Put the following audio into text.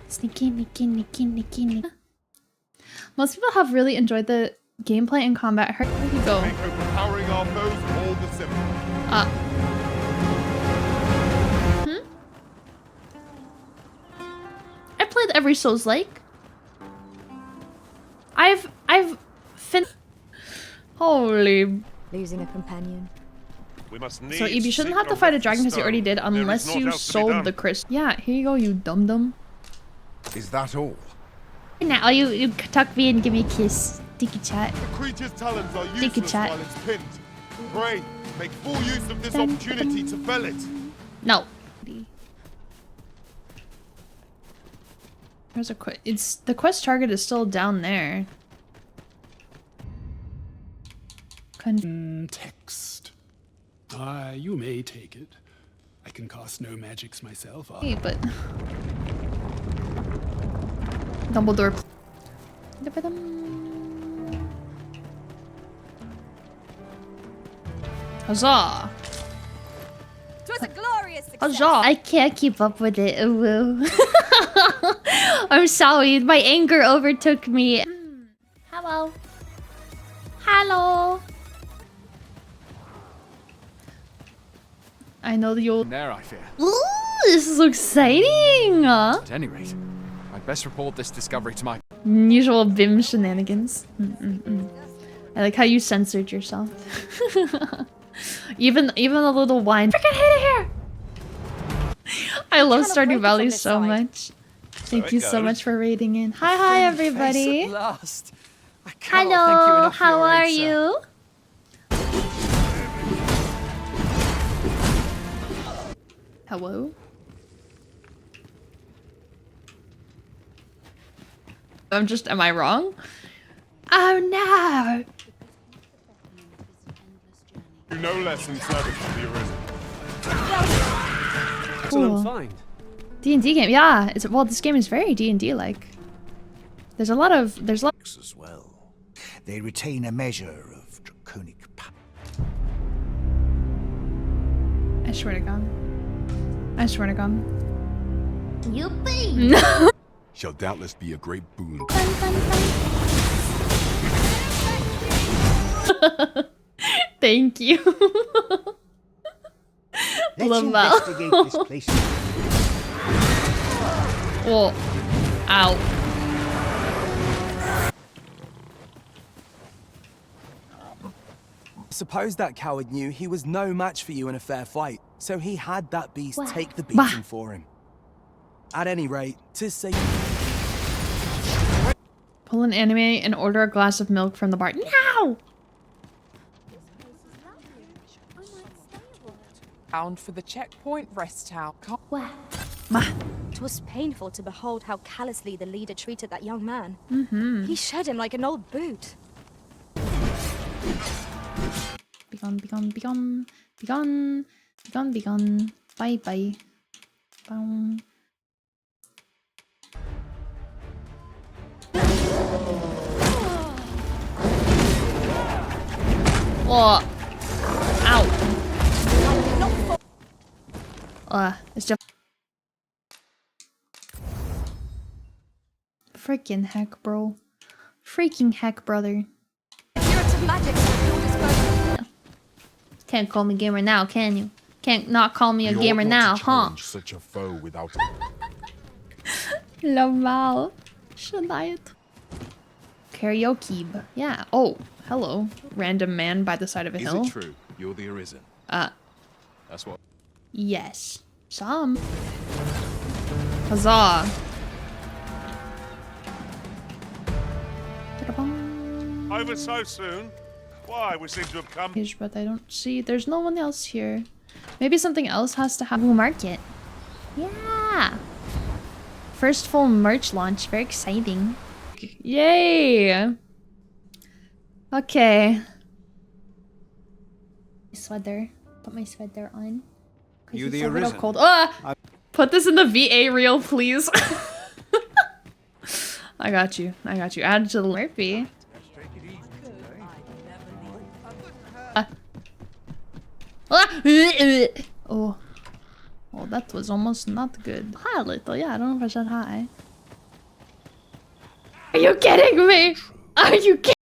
Sneaky. Most people have really enjoyed the gameplay and combat. Where did he go? I played every Souls-like. I've Holy. Losing a companion. So Eve, you shouldn't have to fight a dragon because you already did, unless you sold the crystal. Yeah, here you go, you dum-dum. Is that all? Now you tuck me and give me a kiss. Sticky chat. The creature's talons are Sticky useless chat. while it's pinned. Pray, make full use of this opportunity to fell it. No. There's a quest. It's the quest target is still down there. Text. You may take it. I can cast no magics myself. Hey, but Dumbledore. Huzzah! Twas a glorious success. Huzzah! I can't keep up with it. Woo. I'm sorry, my anger overtook me. Hello. Hello. I know you'll. There, I fear. Ooh, this is so exciting. At any rate, I'd best report this discovery to my Usual BIM shenanigans. I like how you censored yourself. even a little whine. Freaking hate it here. I love Stardew Valley so much. Thank you so much for raiding in. Hi, everybody. last. Hello, how are you? Hello? Am I wrong? Oh no! No less in service to the arisen. Cool. D&D game, yeah. Well, this game is very D&D like. There's a lot of As well. They retain a measure of draconic power. I swear to God. I swear to God. Yippee! Shall doubtless be a great boon. Thank you. Let's Love investigate this place. Oh. Ow. Suppose that coward knew he was no match for you in a fair fight, so he had that beast take the beating for him. At any rate, to say... Pull an anime and order a glass of milk from the bar. No! Bound for the checkpoint rest house. Well, it was painful to behold how callously the leader treated that young man. He shed him like an old boot. Begone, begone, begone. Begone. Begone, begone. Bye, bye. Bow. Oh. Ow. It's just freaking heck, bro. Freaking heck, brother. Can't call me gamer now, can you? Can't not call me a gamer now, huh? Such a foe without Lamal. Shania. Karaoke. Yeah. Oh, hello. Random man by the side of a hill. Is it true? You're the arisen. That's what. Yes. Some. Huzzah. Over so soon? Why, we seem to have come. But I don't see. There's no one else here. Maybe something else has to happen. Market. Yeah. First full merch launch. Very exciting. Yay. Okay. Sweater. Put my sweater on. You It's the a little arisen. cold. Ah! Put this in the VA reel, please. I got you. I got you. Add to the Murphy. Oh. Hold that was almost not good. Hi, little. Yeah, I don't know if I said hi. Are you kidding me? Are you kidding?